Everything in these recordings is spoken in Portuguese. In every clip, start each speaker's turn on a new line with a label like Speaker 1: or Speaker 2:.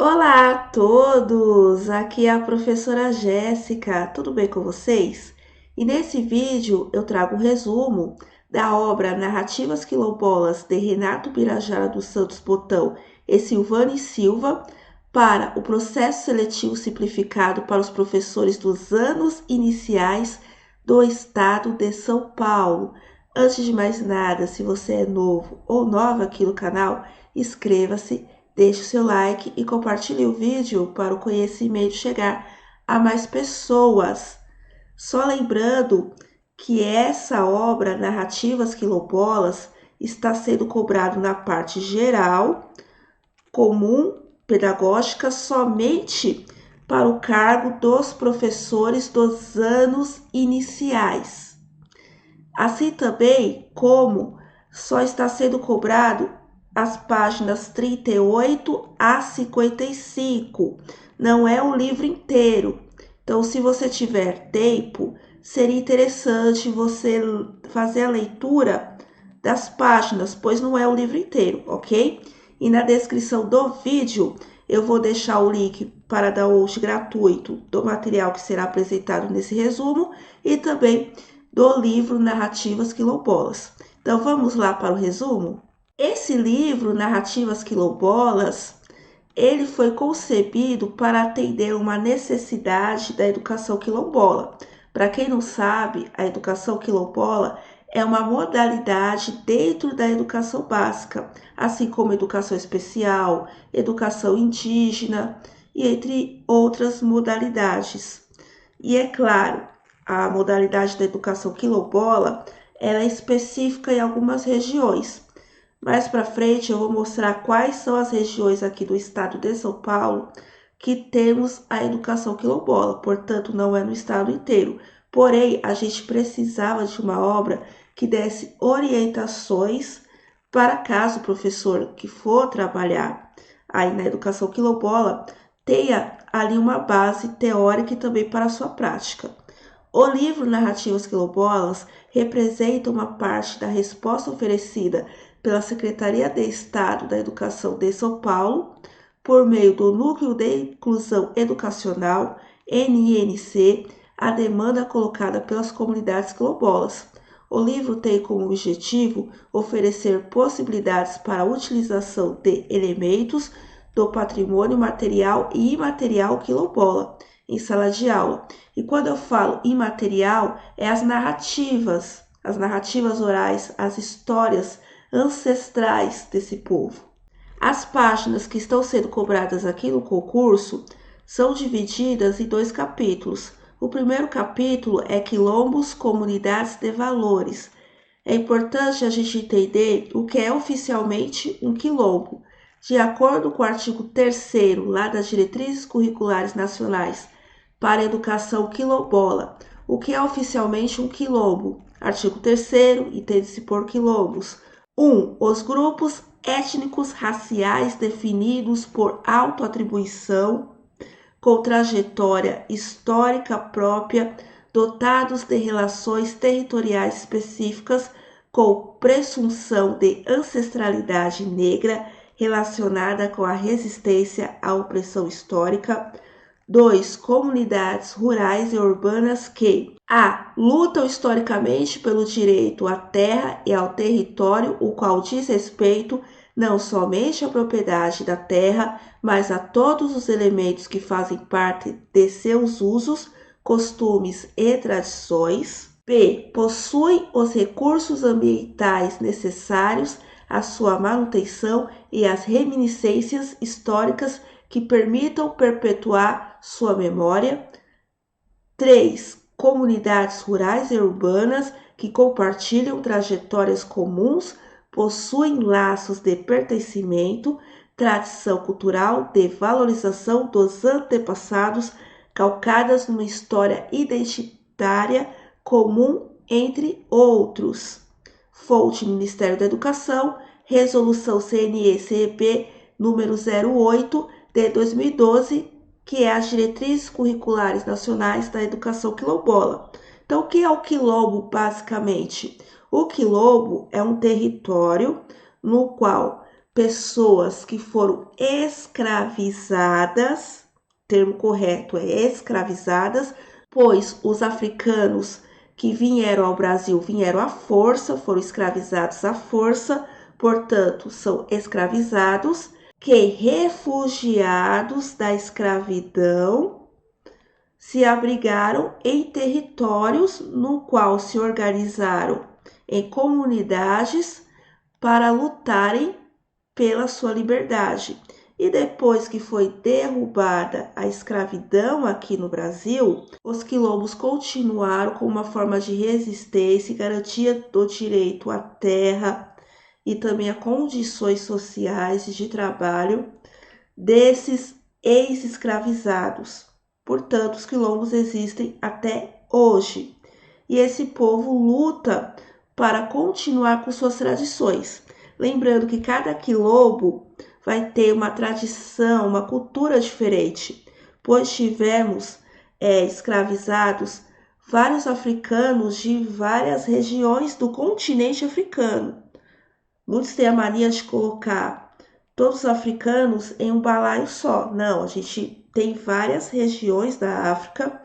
Speaker 1: Olá a todos! Aqui é a professora Jéssica, tudo bem com vocês? E nesse vídeo eu trago um resumo da obra Narrativas Quilombolas de Renato Birajara dos Santos Botão e Silvane Silva para o processo seletivo simplificado para os professores dos anos iniciais do estado de São Paulo. Antes de mais nada, se você é novo ou nova aqui no canal, inscreva-se. Deixe o seu like e compartilhe o vídeo para o conhecimento chegar a mais pessoas. Só lembrando que essa obra, Narrativas Quilombolas, está sendo cobrado na parte geral, comum, pedagógica, somente para o cargo dos professores dos anos iniciais. Assim também como só está sendo cobrado as páginas 38 a 55. Não é o livro inteiro. Então, se você tiver tempo, seria interessante você fazer a leitura das páginas, pois não é o livro inteiro, ok? E na descrição do vídeo eu vou deixar o link para download gratuito do material que será apresentado nesse resumo e também do livro Narrativas Quilombolas. Então vamos lá para o resumo? Esse livro, Narrativas Quilombolas, ele foi concebido para atender uma necessidade da educação quilombola. Para quem não sabe, a educação quilombola é uma modalidade dentro da educação básica, assim como educação especial, educação indígena e entre outras modalidades. E é claro, a modalidade da educação quilombola ela é específica em algumas regiões. Mais para frente eu vou mostrar quais são as regiões aqui do estado de São Paulo que temos a educação quilombola, portanto não é no estado inteiro. Porém, a gente precisava de uma obra que desse orientações para caso o professor que for trabalhar aí na educação quilombola tenha ali uma base teórica e também para a sua prática. O livro Narrativas Quilombolas representa uma parte da resposta oferecida pela Secretaria de Estado da Educação de São Paulo, por meio do Núcleo de Inclusão Educacional, NINC, a demanda colocada pelas comunidades quilombolas. O livro tem como objetivo oferecer possibilidades para a utilização de elementos do patrimônio material e imaterial quilombola em sala de aula. E quando eu falo imaterial, é as narrativas orais, as histórias ancestrais desse povo. As páginas que estão sendo cobradas aqui no concurso são divididas em dois capítulos. O primeiro capítulo é Quilombos, Comunidades de Valores. É importante a gente entender o que é oficialmente um quilombo. De acordo com o artigo 3º lá das Diretrizes Curriculares Nacionais para a Educação Quilombola, o que é oficialmente um quilombo? Artigo 3º, entende-se por quilombos. 1. Os grupos étnicos raciais definidos por autoatribuição, com trajetória histórica própria, dotados de relações territoriais específicas, com presunção de ancestralidade negra relacionada com a resistência à opressão histórica. 2. Comunidades rurais e urbanas que a. Lutam historicamente pelo direito à terra e ao território, o qual diz respeito não somente à propriedade da terra, mas a todos os elementos que fazem parte de seus usos, costumes e tradições. B. Possuem os recursos ambientais necessários à sua manutenção e as reminiscências históricas que permitam perpetuar sua memória. 3. Comunidades rurais e urbanas que compartilham trajetórias comuns, possuem laços de pertencimento, tradição cultural de valorização dos antepassados, calcadas numa história identitária comum, entre outros. Fonte Ministério da Educação, Resolução CNE-CEP número 08 de 2012, que é as Diretrizes Curriculares Nacionais da Educação Quilombola. Então, o que é o quilombo, basicamente? O quilombo é um território no qual pessoas que foram escravizadas, o termo correto é escravizadas, pois os africanos que vieram ao Brasil vieram à força, foram escravizados à força, portanto, são escravizados, que refugiados da escravidão se abrigaram em territórios no qual se organizaram em comunidades para lutarem pela sua liberdade. E depois que foi derrubada a escravidão aqui no Brasil, os quilombos continuaram com uma forma de resistência e garantia do direito à terra e também a condições sociais e de trabalho desses ex-escravizados. Portanto, os quilombos existem até hoje. E esse povo luta para continuar com suas tradições. Lembrando que cada quilombo vai ter uma tradição, uma cultura diferente, pois tivemos escravizados vários africanos de várias regiões do continente africano. Muitos têm a mania de colocar todos os africanos em um balaio só. Não, a gente tem várias regiões da África,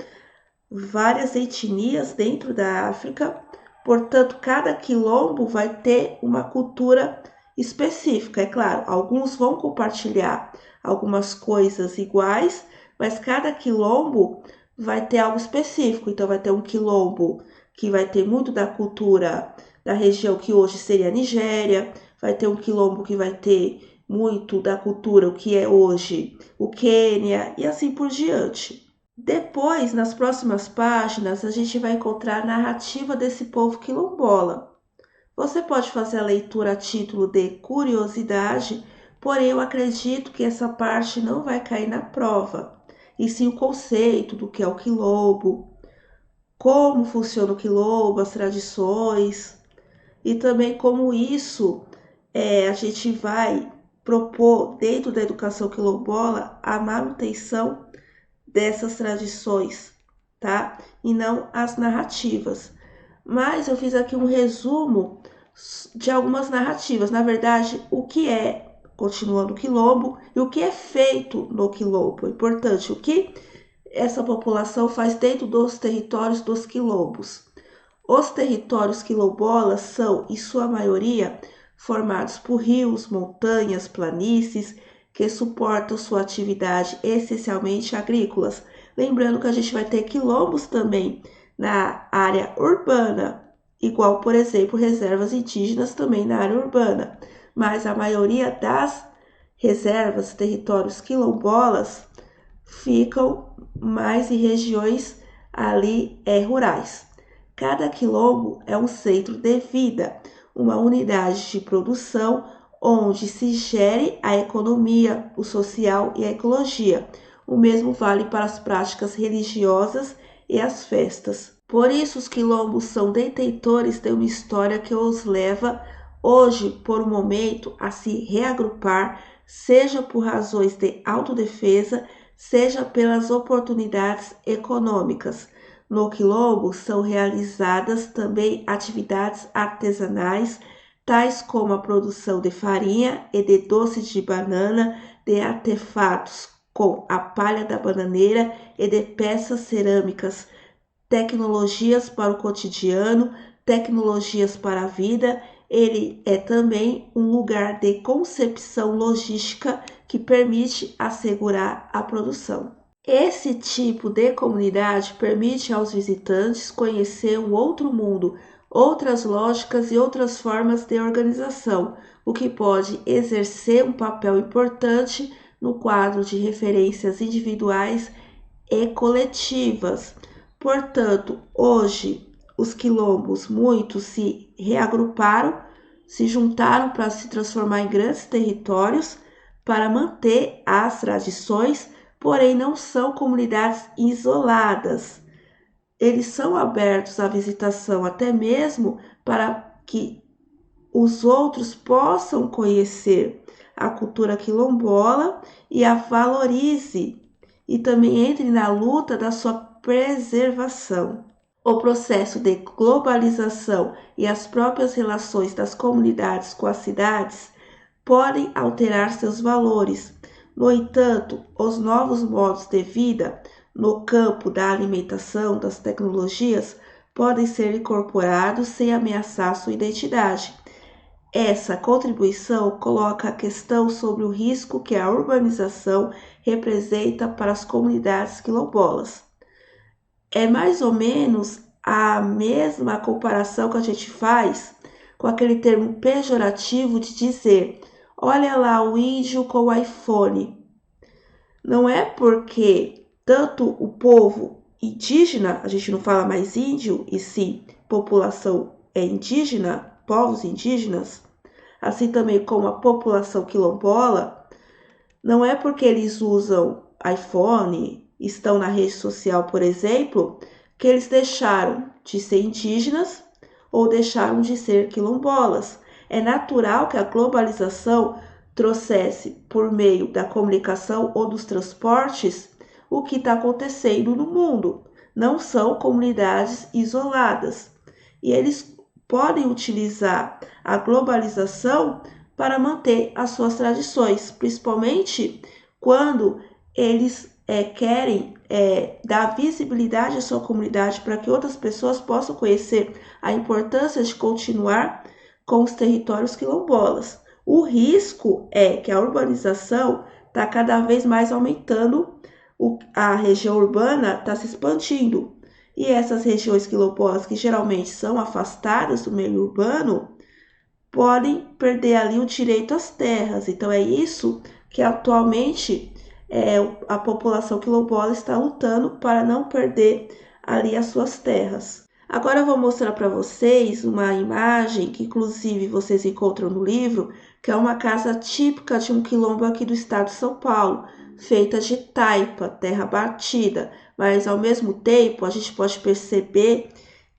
Speaker 1: várias etnias dentro da África, portanto, cada quilombo vai ter uma cultura específica. É claro, alguns vão compartilhar algumas coisas iguais, mas cada quilombo vai ter algo específico. Então, vai ter um quilombo que vai ter muito da cultura da região que hoje seria a Nigéria, vai ter um quilombo que vai ter muito da cultura, o que é hoje o Quênia, e assim por diante. Depois, nas próximas páginas, a gente vai encontrar a narrativa desse povo quilombola. Você pode fazer a leitura a título de curiosidade, porém eu acredito que essa parte não vai cair na prova, e sim o conceito do que é o quilombo, como funciona o quilombo, as tradições, e também como isso a gente vai propor dentro da educação quilombola a manutenção dessas tradições, tá? E não as narrativas. Mas eu fiz aqui um resumo de algumas narrativas. Na verdade, o que é, continuando o quilombo, e o que é feito no quilombo. É importante, o que essa população faz dentro dos territórios dos quilombos. Os territórios quilombolas são, em sua maioria, formados por rios, montanhas, planícies, que suportam sua atividade essencialmente agrícolas. Lembrando que a gente vai ter quilombos também na área urbana, igual, por exemplo, reservas indígenas também na área urbana. Mas a maioria das reservas, territórios quilombolas, ficam mais em regiões ali rurais. Cada quilombo é um centro de vida, uma unidade de produção onde se gere a economia, o social e a ecologia. O mesmo vale para as práticas religiosas e as festas. Por isso, os quilombos são detentores de uma história que os leva hoje, por um momento, a se reagrupar, seja por razões de autodefesa, seja pelas oportunidades econômicas. No quilombo são realizadas também atividades artesanais, tais como a produção de farinha e de doces de banana, de artefatos com a palha da bananeira e de peças cerâmicas, tecnologias para o cotidiano, tecnologias para a vida. Ele é também um lugar de concepção logística que permite assegurar a produção. Esse tipo de comunidade permite aos visitantes conhecer um outro mundo, outras lógicas e outras formas de organização, o que pode exercer um papel importante no quadro de referências individuais e coletivas. Portanto, hoje, os quilombos, muitos se reagruparam, se juntaram para se transformar em grandes territórios, para manter as tradições, porém não são comunidades isoladas. Eles são abertos à visitação até mesmo para que os outros possam conhecer a cultura quilombola e a valorize e também entre na luta da sua preservação. O processo de globalização e as próprias relações das comunidades com as cidades podem alterar seus valores. No entanto, os novos modos de vida no campo da alimentação, das tecnologias, podem ser incorporados sem ameaçar sua identidade. Essa contribuição coloca a questão sobre o risco que a urbanização representa para as comunidades quilombolas. É mais ou menos a mesma comparação que a gente faz com aquele termo pejorativo de dizer: olha lá o índio com o iPhone. Não é porque tanto o povo indígena, a gente não fala mais índio, e sim população indígena, povos indígenas, assim também como a população quilombola, não é porque eles usam iPhone, estão na rede social, por exemplo, que eles deixaram de ser indígenas ou deixaram de ser quilombolas. É natural que a globalização trouxesse, por meio da comunicação ou dos transportes, o que está acontecendo no mundo. Não são comunidades isoladas. E eles podem utilizar a globalização para manter as suas tradições, principalmente quando eles querem dar visibilidade à sua comunidade para que outras pessoas possam conhecer a importância de continuar com os territórios quilombolas. O risco é que a urbanização está cada vez mais aumentando, a região urbana está se expandindo. E essas regiões quilombolas, que geralmente são afastadas do meio urbano, podem perder ali o direito às terras. Então é isso que atualmente a população quilombola está lutando para não perder ali as suas terras. Agora eu vou mostrar para vocês uma imagem que inclusive vocês encontram no livro, que é uma casa típica de um quilombo aqui do estado de São Paulo, feita de taipa, terra batida, mas ao mesmo tempo a gente pode perceber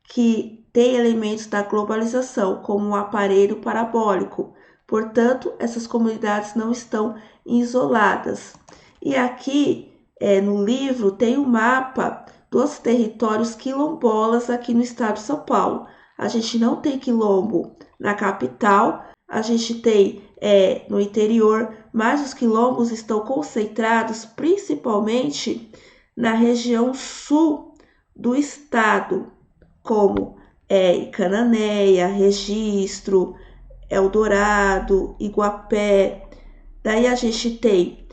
Speaker 1: que tem elementos da globalização, como um aparelho parabólico. Portanto, essas comunidades não estão isoladas. E aqui no livro tem um mapa dos territórios quilombolas aqui no estado de São Paulo. A gente não tem quilombo na capital, a gente tem no interior, mas os quilombos estão concentrados principalmente na região sul do estado, como Cananéia, Registro, Eldorado, Iguapé. Daí a gente tem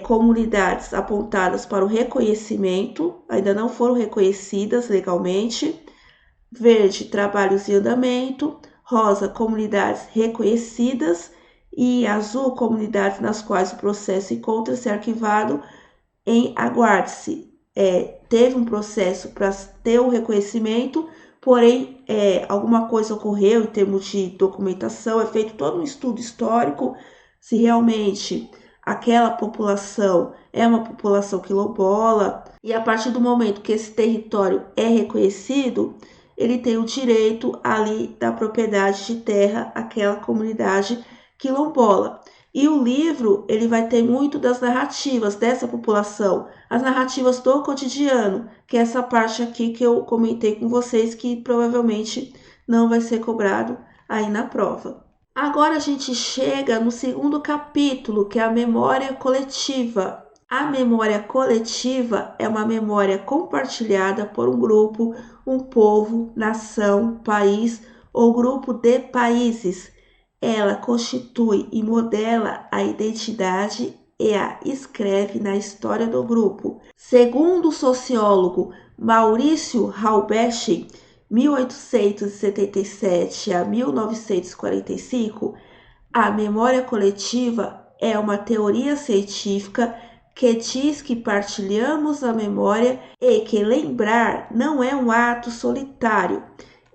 Speaker 1: comunidades apontadas para o reconhecimento, ainda não foram reconhecidas legalmente. Verde, trabalhos em andamento. Rosa, comunidades reconhecidas. E azul, comunidades nas quais o processo encontra-se arquivado em aguarde-se. Teve um processo para ter o reconhecimento, porém alguma coisa ocorreu em termos de documentação, é feito todo um estudo histórico se realmente aquela população é uma população quilombola, e a partir do momento que esse território é reconhecido, ele tem o direito ali da propriedade de terra àquela comunidade quilombola. E o livro, ele vai ter muito das narrativas dessa população, as narrativas do cotidiano, que é essa parte aqui que eu comentei com vocês, que provavelmente não vai ser cobrado aí na prova. Agora a gente chega no segundo capítulo, que é a memória coletiva. A memória coletiva é uma memória compartilhada por um grupo, um povo, nação, país ou grupo de países. Ela constitui e modela a identidade e a escreve na história do grupo. Segundo o sociólogo Maurício Halbech, 1877 a 1945, a memória coletiva é uma teoria científica que diz que partilhamos a memória e que lembrar não é um ato solitário.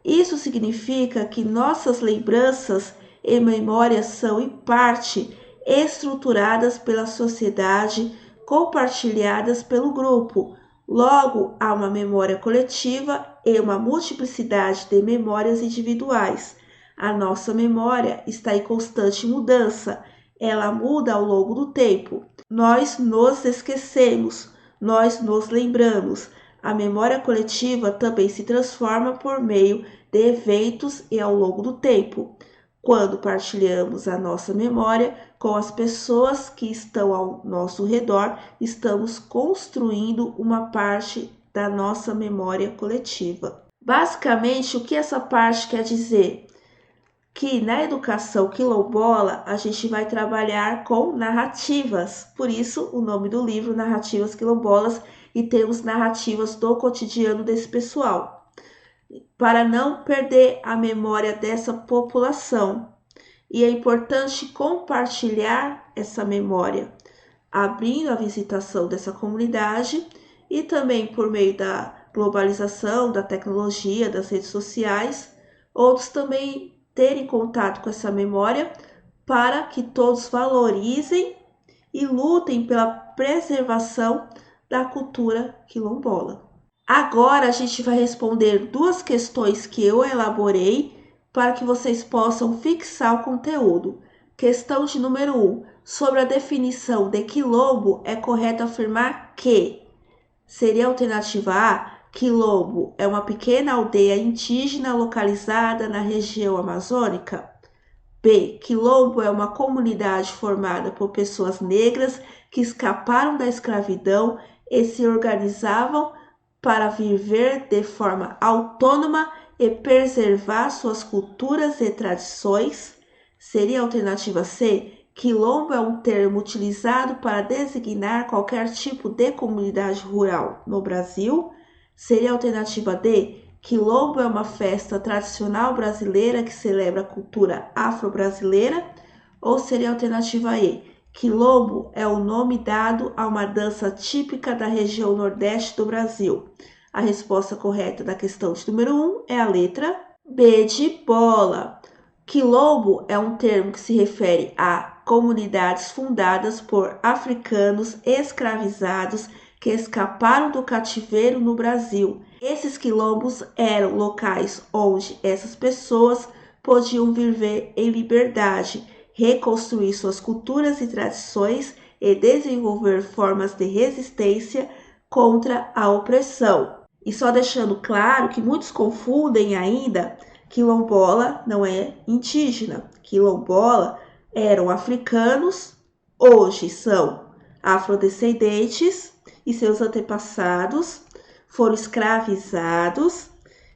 Speaker 1: Isso significa que nossas lembranças e memórias são, em parte, estruturadas pela sociedade, compartilhadas pelo grupo. Logo, há uma memória coletiva e uma multiplicidade de memórias individuais. A nossa memória está em constante mudança. Ela muda ao longo do tempo. Nós nos esquecemos, nós nos lembramos. A memória coletiva também se transforma por meio de eventos e ao longo do tempo. quando partilhamos a nossa memória com as pessoas que estão ao nosso redor, estamos construindo uma parte da nossa memória coletiva. Basicamente, o que essa parte quer dizer? Que na educação quilombola a gente vai trabalhar com narrativas, por isso o nome do livro Narrativas Quilombolas, e temos narrativas do cotidiano desse pessoal, para não perder a memória dessa população. E é importante compartilhar essa memória, abrindo a visitação dessa comunidade e também por meio da globalização, da tecnologia, das redes sociais, outros também terem contato com essa memória para que todos valorizem e lutem pela preservação da cultura quilombola. Agora a gente vai responder duas questões que eu elaborei para que vocês possam fixar o conteúdo. Questão de número 1. Sobre a definição de quilombo, é correto afirmar que seria a alternativa A. Quilombo é uma pequena aldeia indígena localizada na região amazônica. B. Quilombo é uma comunidade formada por pessoas negras que escaparam da escravidão e se organizavam para viver de forma autônoma e preservar suas culturas e tradições. Seria a alternativa C. Quilombo é um termo utilizado para designar qualquer tipo de comunidade rural no Brasil. Seria a alternativa D. Quilombo é uma festa tradicional brasileira que celebra a cultura afro-brasileira. Ou seria a alternativa E. Quilombo é o nome dado a uma dança típica da região nordeste do Brasil. A resposta correta da questão de número 1 é a letra B de bola. Quilombo é um termo que se refere a comunidades fundadas por africanos escravizados que escaparam do cativeiro no Brasil. Esses quilombos eram locais onde essas pessoas podiam viver em liberdade, reconstruir suas culturas e tradições e desenvolver formas de resistência contra a opressão. E só deixando claro que muitos confundem ainda, quilombola não é indígena. Quilombola eram africanos, hoje são afrodescendentes e seus antepassados foram escravizados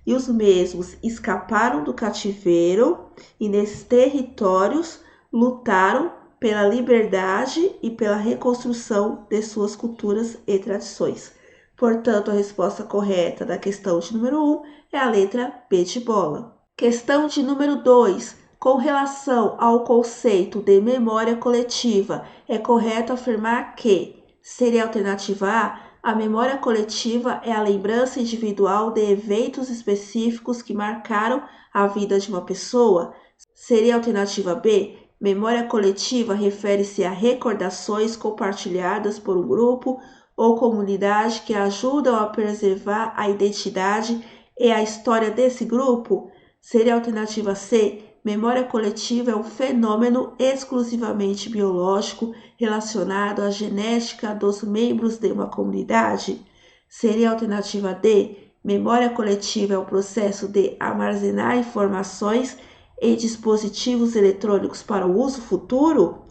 Speaker 1: e os mesmos escaparam do cativeiro e nesses territórios lutaram pela liberdade e pela reconstrução de suas culturas e tradições. Portanto, a resposta correta da questão de número 1 é a letra B de bola. Questão de número 2. Com relação ao conceito de memória coletiva, é correto afirmar que seria a alternativa A memória coletiva é a lembrança individual de eventos específicos que marcaram a vida de uma pessoa. Seria a alternativa B. Memória coletiva refere-se a recordações compartilhadas por um grupo ou comunidade que ajudam a preservar a identidade e a história desse grupo. Seria a alternativa C. Memória coletiva é um fenômeno exclusivamente biológico relacionado à genética dos membros de uma comunidade. Seria a alternativa D. Memória coletiva é o processo de armazenar informações em dispositivos eletrônicos para o uso futuro?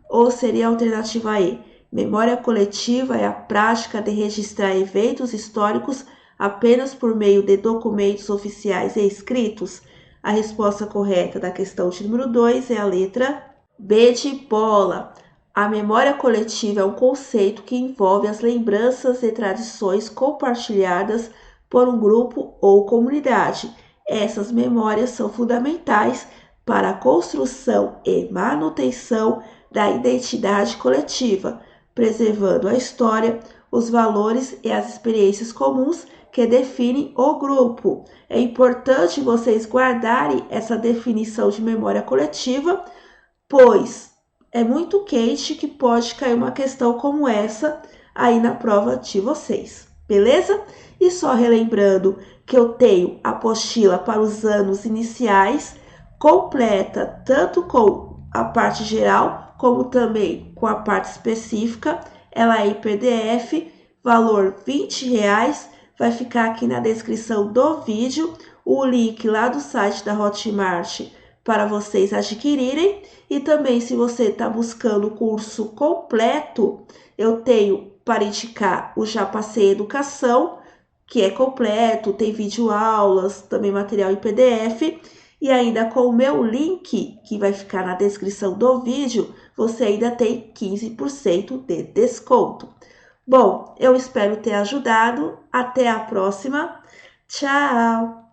Speaker 1: Ou seria a alternativa E. Memória coletiva é a prática de registrar eventos históricos apenas por meio de documentos oficiais e escritos? A resposta correta da questão de número 2 é a letra B de bola. A memória coletiva é um conceito que envolve as lembranças e tradições compartilhadas por um grupo ou comunidade. Essas memórias são fundamentais para a construção e manutenção da identidade coletiva, preservando a história, os valores e as experiências comuns que definem o grupo. É importante vocês guardarem essa definição de memória coletiva, pois é muito quente que pode cair uma questão como essa aí na prova de vocês, beleza? E só relembrando que eu tenho a apostila para os anos iniciais, completa tanto com a parte geral, como também com a parte específica. Ela é em PDF, valor R$20, vai ficar aqui na descrição do vídeo, o link lá do site da Hotmart para vocês adquirirem. E também, se você está buscando o curso completo, eu tenho para indicar o Já Passei Educação, que é completo, tem videoaulas, também material em PDF. E ainda com o meu link, que vai ficar na descrição do vídeo, você ainda tem 15% de desconto. Bom, eu espero ter ajudado. Até a próxima. Tchau!